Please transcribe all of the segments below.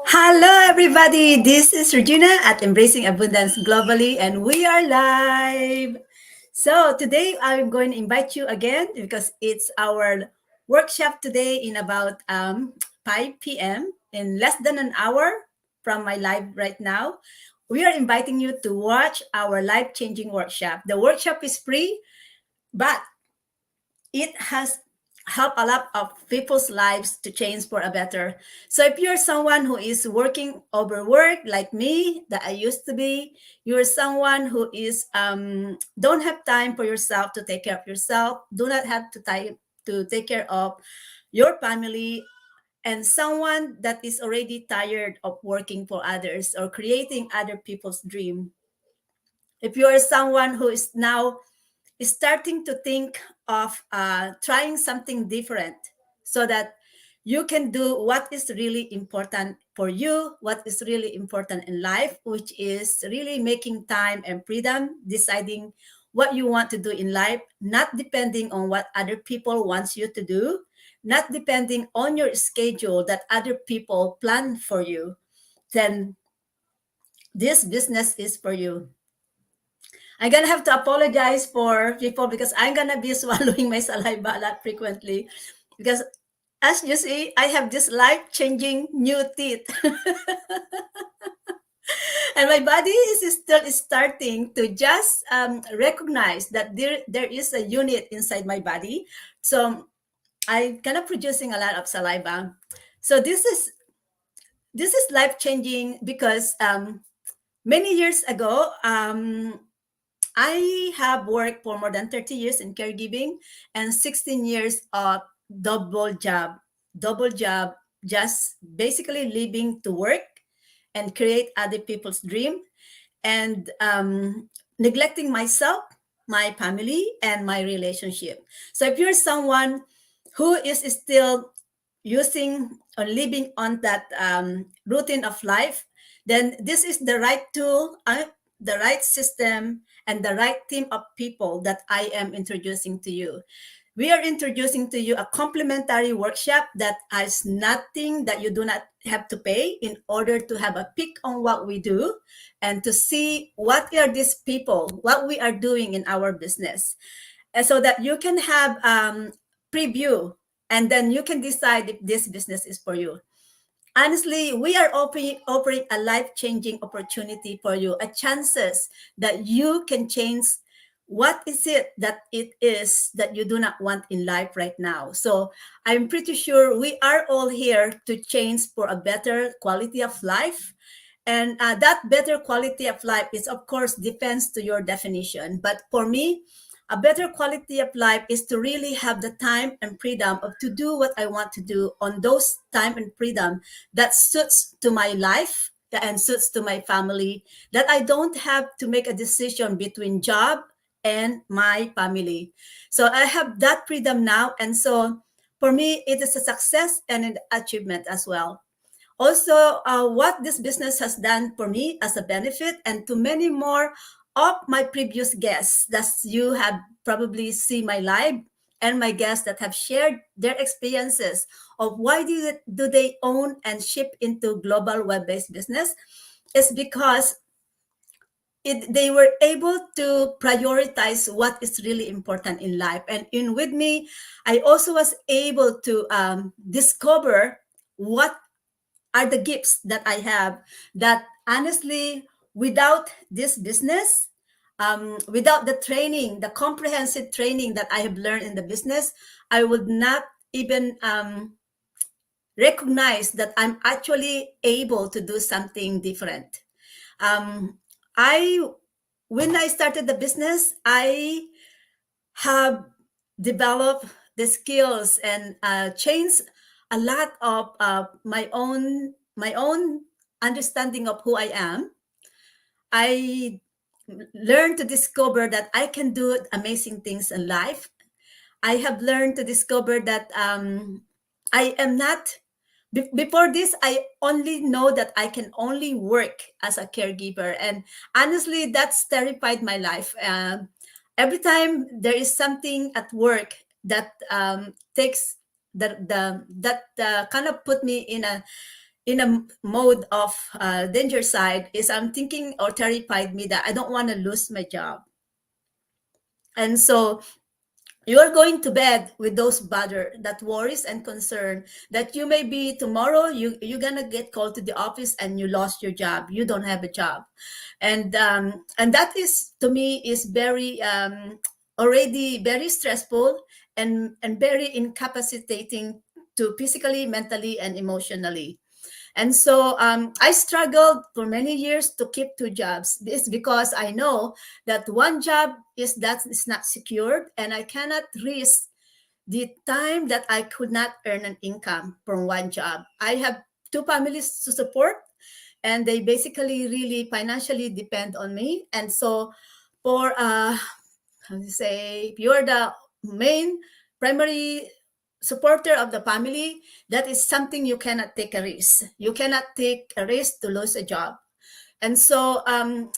Hello, everybody. This is Regina at Embracing Abundance Globally, and we are live. So, today I'm going to invite you again because it's our workshop today in about 5 p.m. in less than an hour from my live right now. We are inviting you to watch our life changing workshop. The workshop is free, but it has helped a lot of people's lives to change for a better. So if you're someone who is working overwork like me that I used to be, you're someone who is don't have time for yourself to take care of yourself, do not have to time to take care of your family, and someone that is already tired of working for others or creating other people's dream. If you are someone who is now starting to think of trying something different so that you can do what is really important for you, what is really important in life, which is really making time and freedom, deciding what you want to do in life, not depending on what other people wants you to do, not depending on your schedule that other people plan for you, then this business is for you. I'm gonna have to apologize for people because I'm gonna be swallowing my saliva a lot frequently because as you see, I have this life-changing new teeth. And my body is still starting to just recognize that there is a unit inside my body. So I'm kind of producing a lot of saliva. So this is life-changing because many years ago, I have worked for more than 30 years in caregiving and 16 years of double job, double job, just basically living to work and create other people's dream and neglecting myself, my family, and my relationship. So if you're someone who is still using or living on that routine of life, then this is the right tool, the right system, and the right team of people that I am introducing to you. We are introducing to you a complimentary workshop that has nothing that you do not have to pay in order to have a pick on what we do and to see what are these people, what we are doing in our business. And so that you can have preview and then you can decide if this business is for you. Honestly, we are offering a life-changing opportunity for you, a chances that you can change what is it that it is that you do not want in life right now. So I'm pretty sure we are all here to change for a better quality of life. And that better quality of life is, of course, depends to your definition. But for me, a better quality of life is to really have the time and freedom of to do what I want to do on those time and freedom that suits to my life and suits to my family, that I don't have to make a decision between job and my family. So I have that freedom now. And so for me, it is a success and an achievement as well. Also, what this business has done for me as a benefit and to many more of my previous guests that you have probably seen my live and my guests that have shared their experiences of why do they own and ship into global web-based business is because they were able to prioritize what is really important in life. And in with me, I also was able to discover what are the gifts that I have that honestly, without this business, without the training, the comprehensive training that I have learned in the business, I would not even recognize that I'm actually able to do something different. Um, I, when I started the business, I have developed the skills and changed a lot of my own understanding of who I am. I learned to discover that I can do amazing things in life. I have learned to discover that I am not. Before this, I only know that I can only work as a caregiver, and honestly, that's terrified my life. Every time there is something at work that takes that kind of put me in a mode of danger side is I'm thinking or terrified me that I don't want to lose my job. And so you're going to bed with those bother that worries and concern that you may be tomorrow you're gonna get called to the office and you lost your job, you don't have a job. And that is to me is very already very stressful and very incapacitating to physically, mentally, and emotionally. And so I struggled for many years to keep two jobs. This because I know that one job is not secured, and I cannot risk the time that I could not earn an income from one job. I have two families to support, and they basically really financially depend on me. And so, for how to say, if you're the main primary supporter of the family, that is something you cannot take a risk. You cannot take a risk to lose a job. And so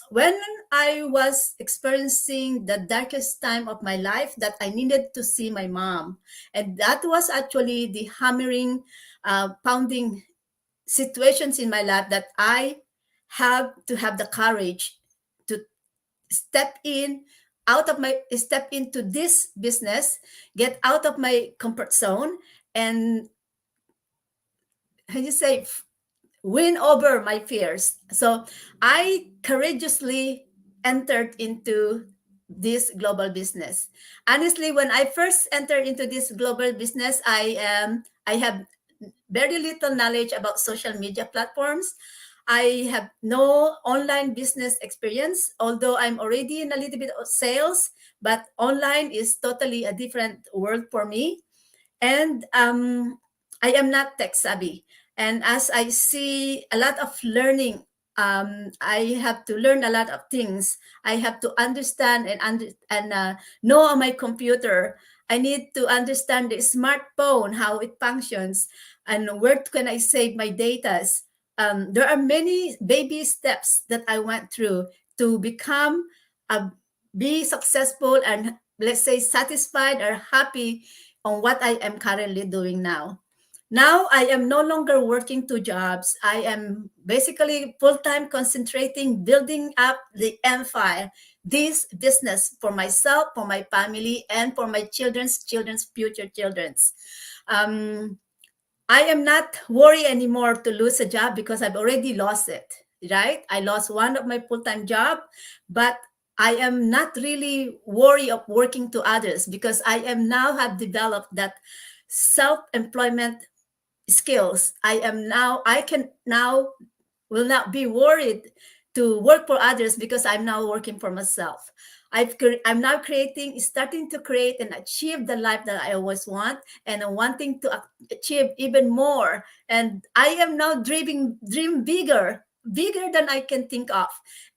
when I was experiencing the darkest time of my life, that I needed to see my mom. And that was actually the hammering, pounding situations in my life that I have to have the courage to step in step into this business, get out of my comfort zone, and how do you say, win over my fears. So I courageously entered into this global business. Honestly, when I first entered into this global business, I have very little knowledge about social media platforms. I have no online business experience, although I'm already in a little bit of sales, but online is totally a different world for me. And I am not tech savvy. And as I see a lot of learning, I have to learn a lot of things. I have to understand and know on my computer. I need to understand the smartphone, how it functions, and where can I save my data. There are many baby steps that I went through to become a be successful and, let's say, satisfied or happy on what I am currently doing now. Now I am no longer working two jobs. I am basically full time concentrating, building up the empire, this business for myself, for my family, and for my children's future children's. Um, I am not worried anymore to lose a job because I've already lost it, right? I lost one of my full-time job, but I am not really worried of working to others because I am now have developed that self-employment skills. I can now will not be worried to work for others because I'm now working for myself. I'm now starting to create and achieve the life that I always want, and I'm wanting to achieve even more. And I am now dream bigger than I can think of.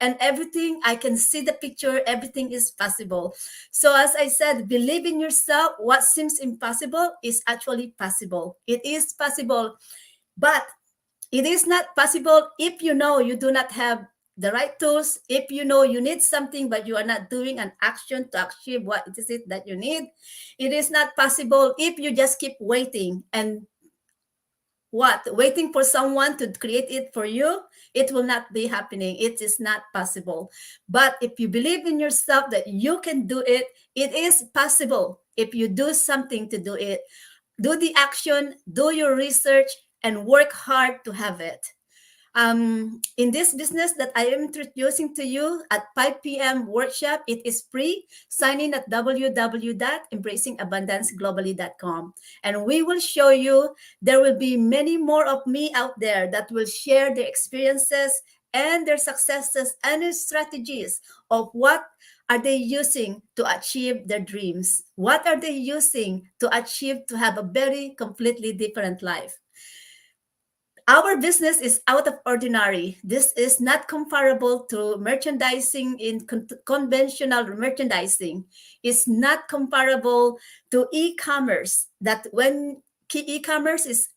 And everything I can see the picture, everything is possible. So as I said, believe in yourself. What seems impossible is actually possible. It is possible, but it is not possible if you know you do not have the right tools, if you know you need something but you are not doing an action to achieve what it is it that you need. It is not possible if you just keep waiting and waiting for someone to create it for you. It will not be happening. It is not possible. But if you believe in yourself that you can do it, it is possible. If you do something to do it, do the action, do your research, and work hard to have it. In this business that I am introducing to you at 5 p.m. workshop, it is free. Sign in at www.embracingabundanceglobally.com. And we will show you, there will be many more of me out there that will share their experiences and their successes and their strategies of what are they using to achieve their dreams? What are they using to achieve to have a very completely different life? Our business is out of ordinary. This is not comparable to merchandising in conventional merchandising. It's not comparable to e-commerce. That when e-commerce is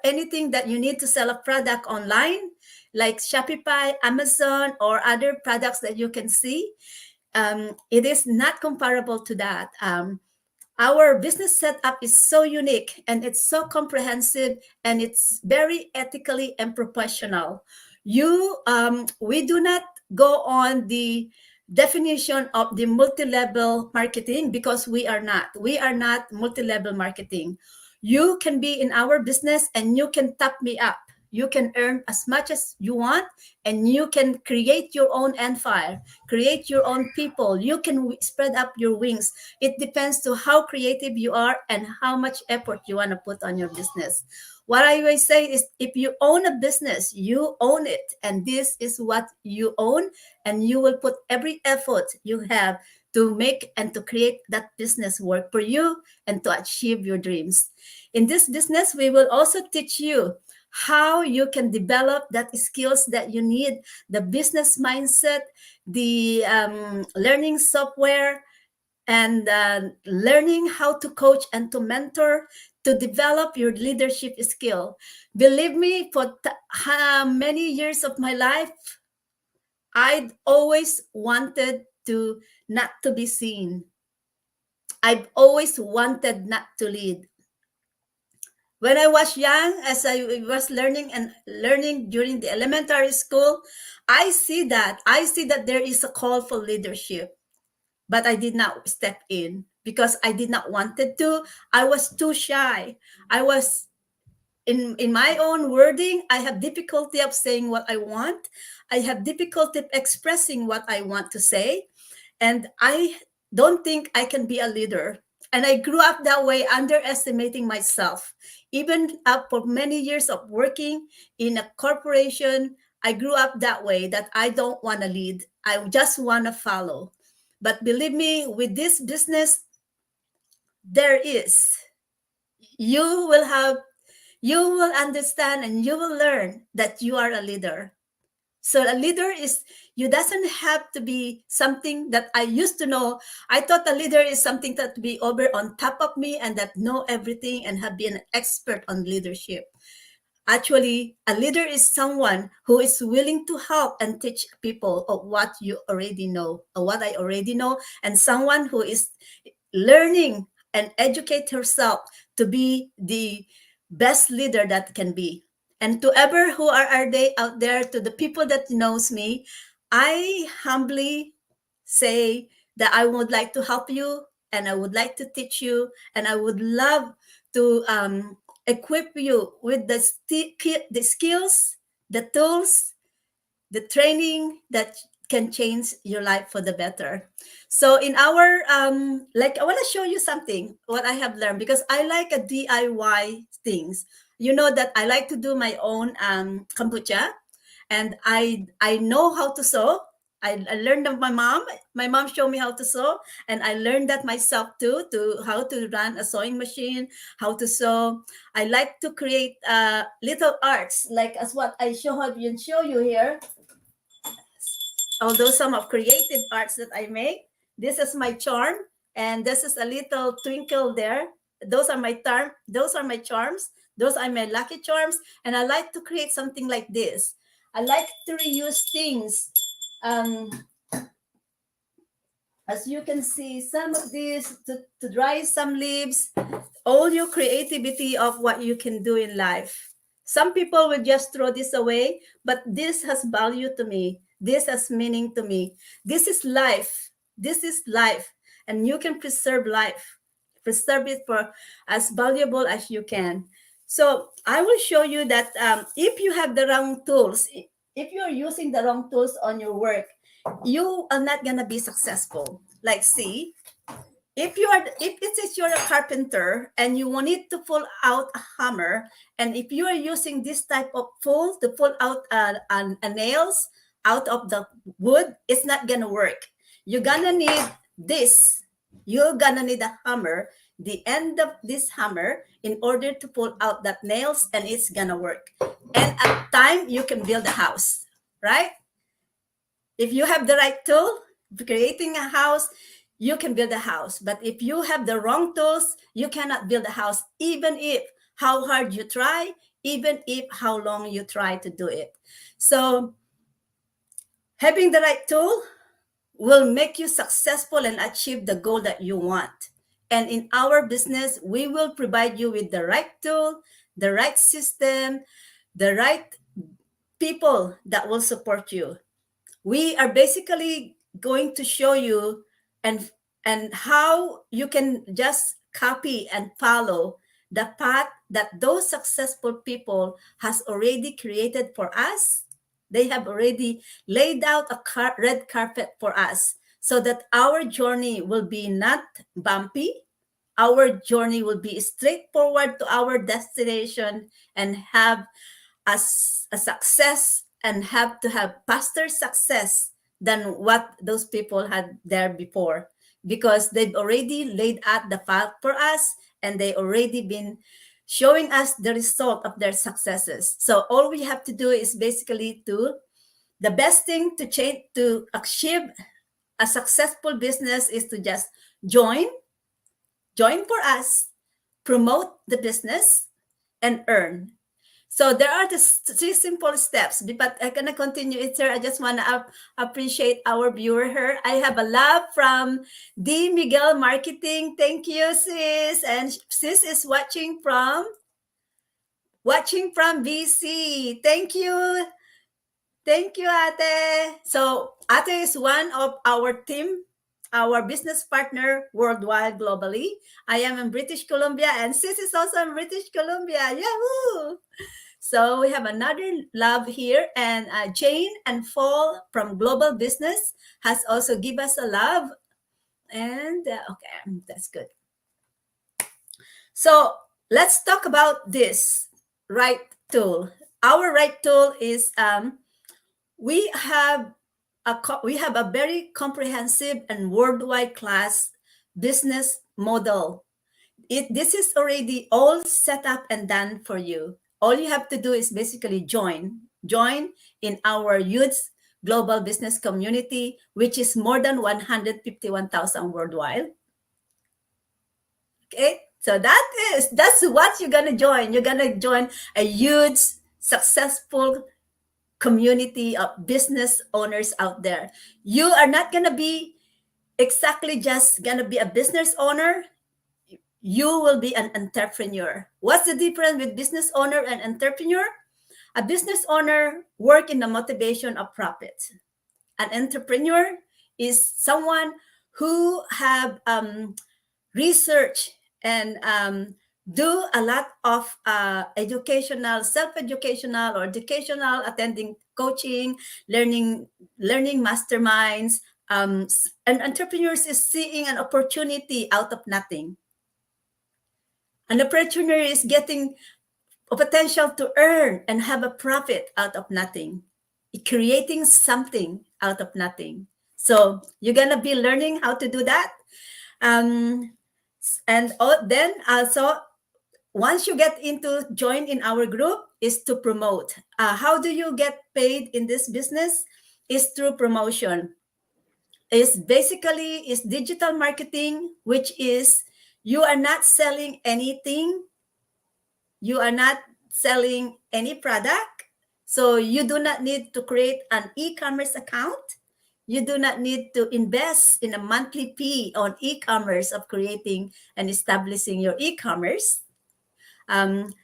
anything that you need to sell a product online, like Shopify, Amazon, or other products that you can see. It is not comparable to that. Our business setup is so unique and it's so comprehensive and it's very ethically and professional. We do not go on the definition of the multi-level marketing because we are not multi-level marketing. You can be in our business and you can tap me up. You can earn as much as you want, and you can create your own empire, create your own people. You can spread up your wings. It depends to how creative you are and how much effort you want to put on your business. What I always say is, if you own a business, you own it, and this is what you own, and you will put every effort you have to make and to create that business work for you and to achieve your dreams. In this business, we will also teach you how you can develop that skills that you need, the business mindset, the learning software, and learning how to coach and to mentor to develop your leadership skill. Believe me, for many years of my life, I'd always wanted to not to be seen. I've always wanted not to lead. When I was young, as I was learning during the elementary school, I see that there is a call for leadership, but I did not step in because I did not wanted to. I was too shy. I was in my own wording. I have difficulty of saying what I want. I have difficulty expressing what I want to say, and I don't think I can be a leader. And I grew up that way, underestimating myself. Even up for many years of working in a corporation, I grew up that way, that I don't want to lead. I just want to follow. But believe me, with this business, there is. You will have, you will understand and you will learn that you are a leader. So a leader is, you doesn't have to be something that I used to know. I thought a leader is something that be over on top of me and that know everything and have been an expert on leadership. Actually, a leader is someone who is willing to help and teach people of what you already know, or what I already know, and someone who is learning and educate herself to be the best leader that can be. And to ever who are they out there, to the people that knows me, I humbly say that I would like to help you and I would like to teach you and I would love to equip you with the skills, the tools, the training that can change your life for the better. So in our like, I want to show you something what I have learned, because I like a DIY things. You know that I like to do my own kombucha, and I know how to sew. I learned of my mom. My mom showed me how to sew, and I learned that myself too, to how to run a sewing machine, how to sew. I like to create little arts, like as what I show you here. Although some of creative arts that I make, this is my charm, and this is a little twinkle there. Those are my charm. Those are my charms. Those are my lucky charms, and I like to create something like this. I like to reuse things. Um, as you can see, some of these to dry some leaves, all your creativity of what you can do in life. Some people will just throw this away, but this has value to me. This has meaning to me. This is life. This is life. And you can preserve life. Preserve it for as valuable as you can. So I will show you that if you have the wrong tools, if you're using the wrong tools on your work, you are not gonna be successful. Like, see, if it is you're a carpenter and you want it to pull out a hammer, and if you are using this type of tool to pull out a nails out of the wood, it's not gonna work. You're gonna need this. You're gonna need a hammer, the end of this hammer, in order to pull out that nails, and it's gonna work. And at time you can build a house, right? If you have the right tool, creating a house, you can build a house. But if you have the wrong tools, you cannot build a house, even if how hard you try, even if how long you try to do it. So having the right tool will make you successful and achieve the goal that you want. And in our business, we will provide you with the right tool, the right system, the right people that will support you. We are basically going to show you and how you can just copy and follow the path that those successful people has already created for us. They have already laid out a red carpet for us so that our journey will be not bumpy. Our journey will be straightforward to our destination and have as a success and have to have faster success than what those people had there before, because they've already laid out the path for us and they already been showing us the result of their successes. So all we have to do is basically to the best thing to change to achieve a successful business is to just join for us, promote the business, and earn. So there are the three simple steps, but I'm gonna continue it, sir. I just wanna appreciate our viewer here. I have a love from D Miguel Marketing. Thank you, sis. And sis is watching BC. Thank you, Ate. So Ate is one of our team, our business partner worldwide, globally. I am in British Columbia, and sis is also in British Columbia. Yahoo! So we have another love here, and Jane and Fall from Global Business has also give us a love, and okay, that's good. So let's talk about this right tool. Our right tool is we have a very comprehensive and worldwide class business model. This is already all set up and done for you. All you have to do is basically join in our youth global business community, which is more than 151,000 worldwide. Okay, so that's what you're gonna join. You're gonna join a huge successful community of business owners out there. You are not gonna be exactly just gonna be a business owner. You will be an entrepreneur. What's the difference with business owner and entrepreneur? A business owner work in the motivation of profit. An entrepreneur is someone who have research and do a lot of educational, self-educational or educational, attending coaching, learning masterminds. And entrepreneurs is seeing an opportunity out of nothing. An entrepreneur is getting a potential to earn and have a profit out of nothing, creating something out of nothing. So you're gonna be learning how to do that. And then also, once you get into join in our group, is to promote. How do you get paid in this business? Is through promotion. Is basically is digital marketing, which is you are not selling anything. You are not selling any product. So you do not need to create an e-commerce account. You do not need to invest in a monthly fee on e-commerce of creating and establishing your e-commerce. And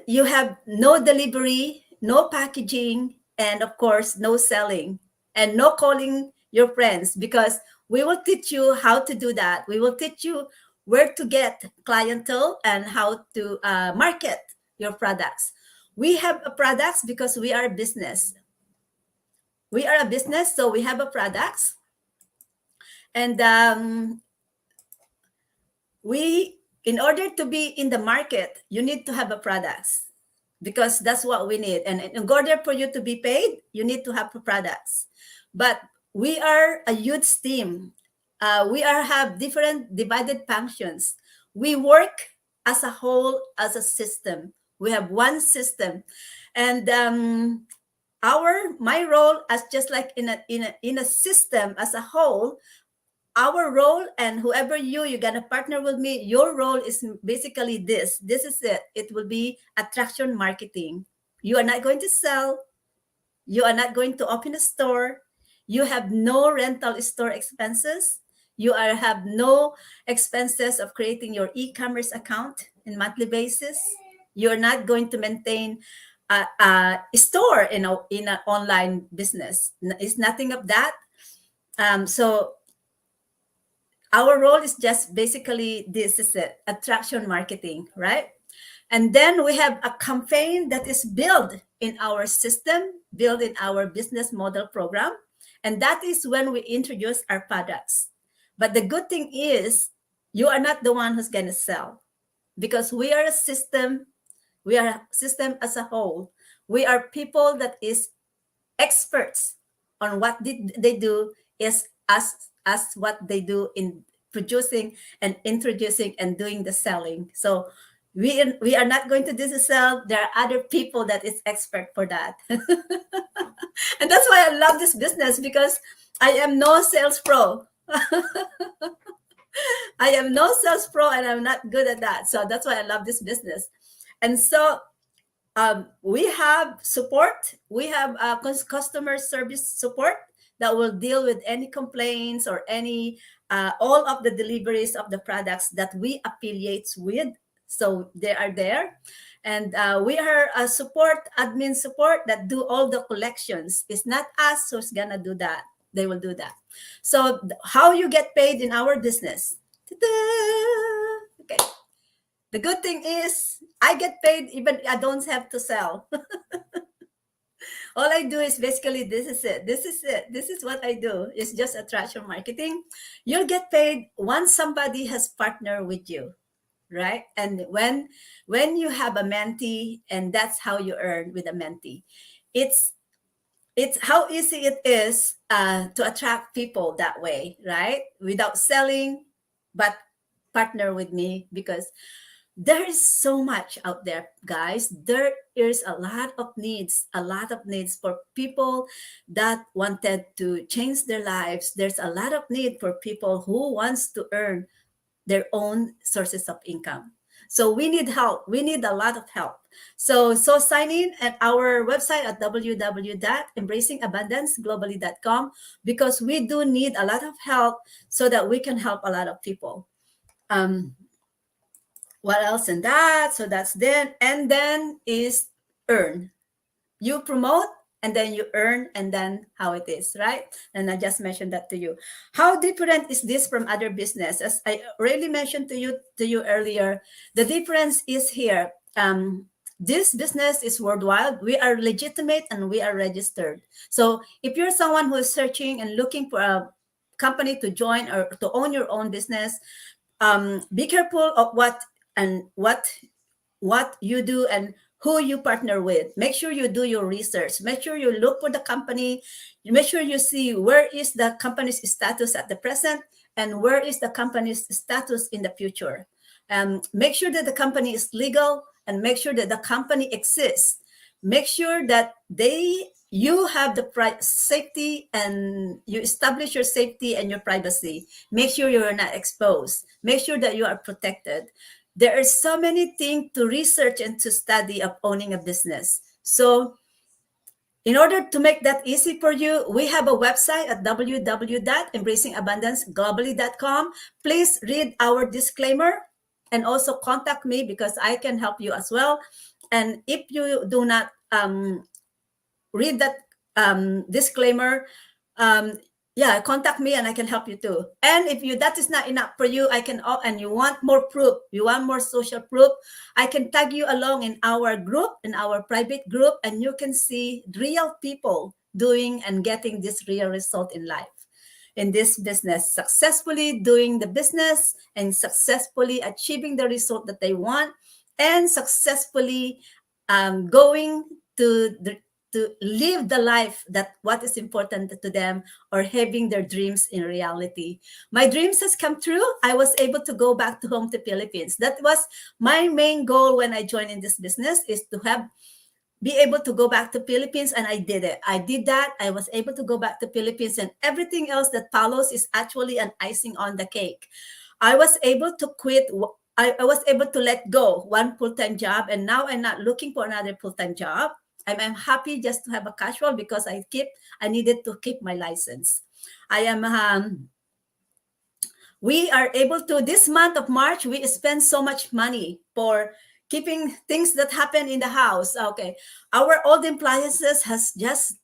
you have no delivery, no packaging, and of course, no selling and no calling your friends, because we will teach you how to do that. We will teach you where to get clientele and how to market your products. We have a products because we are a business. We are a business, so we have a products. And in order to be in the market, you need to have a products, because that's what we need. And in order for you to be paid, you need to have products. But we are a huge team. We have different divided functions. We work as a whole, as a system. We have one system, and my role as just like in a system as a whole. Our role, and whoever you're gonna partner with me, your role is basically this. This is it. It will be attraction marketing. You are not going to sell. You are not going to open a store. You have no rental store expenses. You are have no expenses of creating your e-commerce account in monthly basis. You're not going to maintain a store in an online business. It's nothing of that. So our role is just basically this is it, attraction marketing, right? And then we have a campaign that is built in our system, built in our business model program. And that is when we introduce our products. But the good thing is, you are not the one who's going to sell, because we are a system. We are a system as a whole. We are people that is experts on what did they do is as what they do in producing and introducing and doing the selling. So we are not going to do the sell. There are other people that is expert for that. And that's why I love this business, because I am no sales pro. I am no sales pro, and I'm not good at that. So that's why I love this business. And so we have support. We have customer service support that will deal with any complaints or any all of the deliveries of the products that we affiliate with. So they are there. And we are a support, admin support, that do all the collections. It's not us who's gonna do that. They will do that. So how you get paid in our business? Ta-da! Okay. The good thing is I get paid even I don't have to sell. All I do is basically this is it. This is it. This is what I do. It's just attraction marketing. You'll get paid once somebody has partnered with you, right? And when you have a mentee, and that's how you earn with a mentee. It's how easy it is to attract people that way, right? Without selling, but partner with me, because there is so much out there, guys. There is a lot of needs for people that wanted to change their lives. There's a lot of need for people who wants to earn their own sources of income. So we need help. We need a lot of help. So sign in at our website at www.embracingabundanceglobally.com, because we do need a lot of help so that we can help a lot of people. What else in that? So that's then, and then is earn. You promote and then you earn, and then how it is, right? And I just mentioned that to you. How different is this from other business? As I already mentioned to you earlier, the difference is here. This business is worldwide. We are legitimate and we are registered. So if you're someone who is searching and looking for a company to join or to own your own business, be careful of what you do and who you partner with. Make sure you do your research. Make sure you look for the company. Make sure you see where is the company's status at the present and where is the company's status in the future. Make sure that the company is legal, and make sure that the company exists. Make sure that you have the safety, and you establish your safety and your privacy. Make sure you are not exposed. Make sure that you are protected. There are so many things to research and to study of owning a business. So in order to make that easy for you, we have a website at www.embracingabundanceglobally.com. Please read our disclaimer and also contact me, because I can help you as well. And if you do not read that disclaimer, contact me and I can help you too. And if that is not enough for you, and you want more proof, you want more social proof, I can tag you along in our group, in our private group, and you can see real people doing and getting this real result in life, in this business, successfully doing the business and successfully achieving the result that they want, and successfully going to live the life that what is important to them, or having their dreams in reality. My dreams has come true. I was able to go back to home to Philippines. That was my main goal when I joined in this business, is to be able to go back to Philippines, and I did it. I did that. I was able to go back to Philippines, and everything else that follows is actually an icing on the cake. I was able to quit. I was able to let go one full-time job, and now I'm not looking for another full-time job. I'm happy just to have a casual, because I needed to keep my license. I am we are able to, this month of March, we spend so much money for keeping things that happen in the house. Okay. Our old appliances has just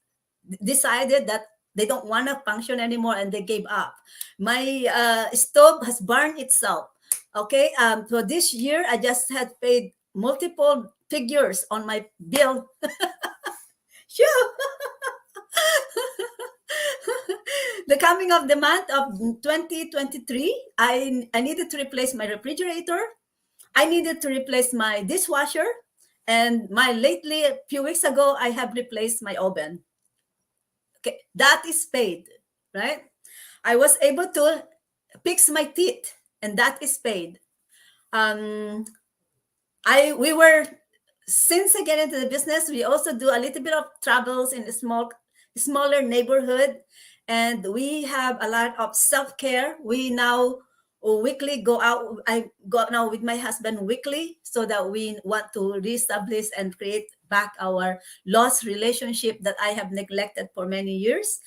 decided that they don't want to function anymore and they gave up. My stove has burned itself. Okay. So this year I just had paid multiple figures on my bill. Sure. The coming of the month of 2023, I needed to replace my refrigerator. I needed to replace my dishwasher. And my lately, a few weeks ago, I have replaced my oven. Okay, that is paid, right? I was able to fix my teeth, and that is paid. Um, we were, since I get into the business, we also do a little bit of travels in a smaller neighborhood, and we have a lot of self care. We now weekly go out. I go out now with my husband weekly, so that we want to reestablish and create back our lost relationship that I have neglected for many years.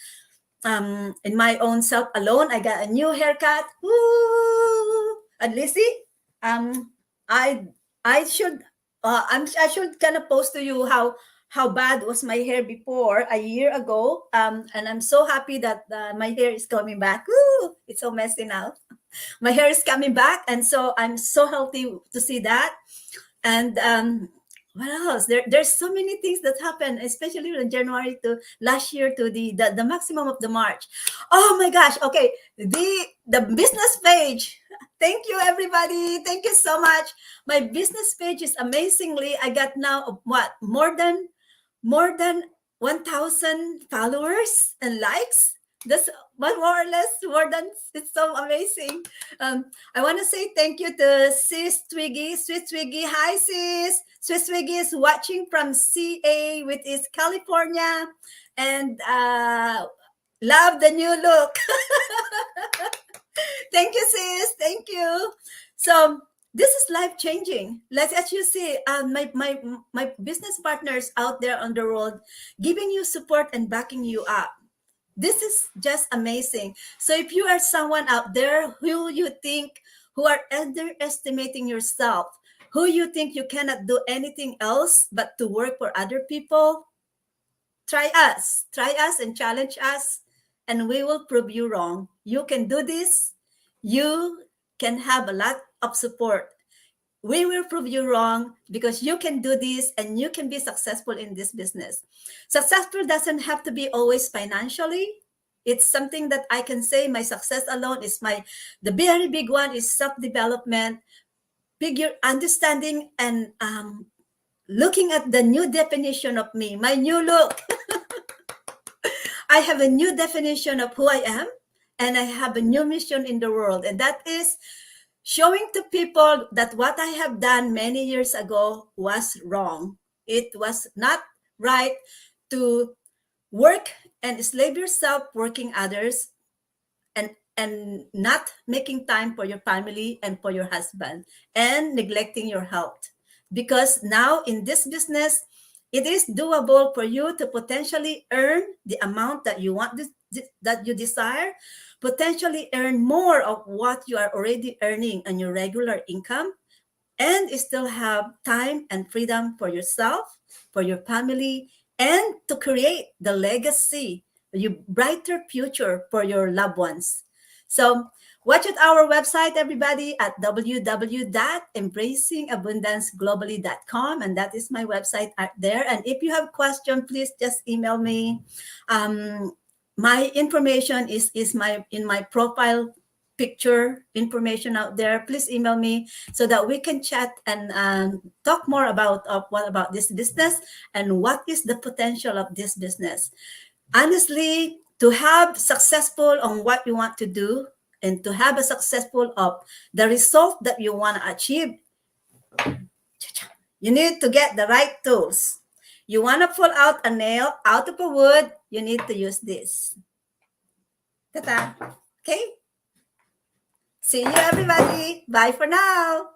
In my own self alone, I got a new haircut. Woo! And Lizzie, um, I I should I should kind of post to you how bad was my hair before a year ago. And I'm so happy that my hair is coming back. Woo! It's so messy now. My hair is coming back, and so I'm so healthy to see that. And what else? There's so many things that happen, especially from January to last year to the maximum of the March. Oh my gosh! Okay, the business page. Thank you, everybody. Thank you so much. My business page is amazingly. I got now what more than 1,000 followers and likes. That's but more or less more than, it's so amazing. I want to say thank you to Sis Twiggy. Sweet Twiggy. Hi, Sis. Swiss Twiggy is watching from CA, which is California. And love the new look. Thank you, sis. Thank you. So this is life changing. Like as you see, my business partners out there on the road giving you support and backing you up. This is just amazing. So if you are someone out there who you think who are underestimating yourself, who you think you cannot do anything else but to work for other people, try us and challenge us, and we will prove you wrong. You can do this. You can have a lot of support. We will prove you wrong because you can do this and you can be successful in this business. Successful doesn't have to be always financially. It's something that I can say my success alone is the very big one is self-development, figure understanding, and looking at the new definition of me, my new look. I have a new definition of who I am, and I have a new mission in the world, and that is showing to people that what I have done many years ago was wrong. It was not right to work and slave yourself working others and not making time for your family and for your husband and neglecting your health. Because now in this business, it is doable for you to potentially earn the amount that you want, that you desire, potentially earn more of what you are already earning on your regular income, and still have time and freedom for yourself, for your family, and to create the legacy, your brighter future for your loved ones. So watch at our website, everybody, at www.embracingabundanceglobally.com. And that is my website out there. And if you have questions, please just email me. My information is in my profile picture information out there. Please email me so that we can chat and talk more about what about this business and what is the potential of this business. Honestly, to have successful on what you want to do and to have a successful of the result that you want to achieve, you need to get the right tools. You want to pull out a nail out of a wood, you need to use this. Ta-ta. Okay? See you, everybody. Bye for now.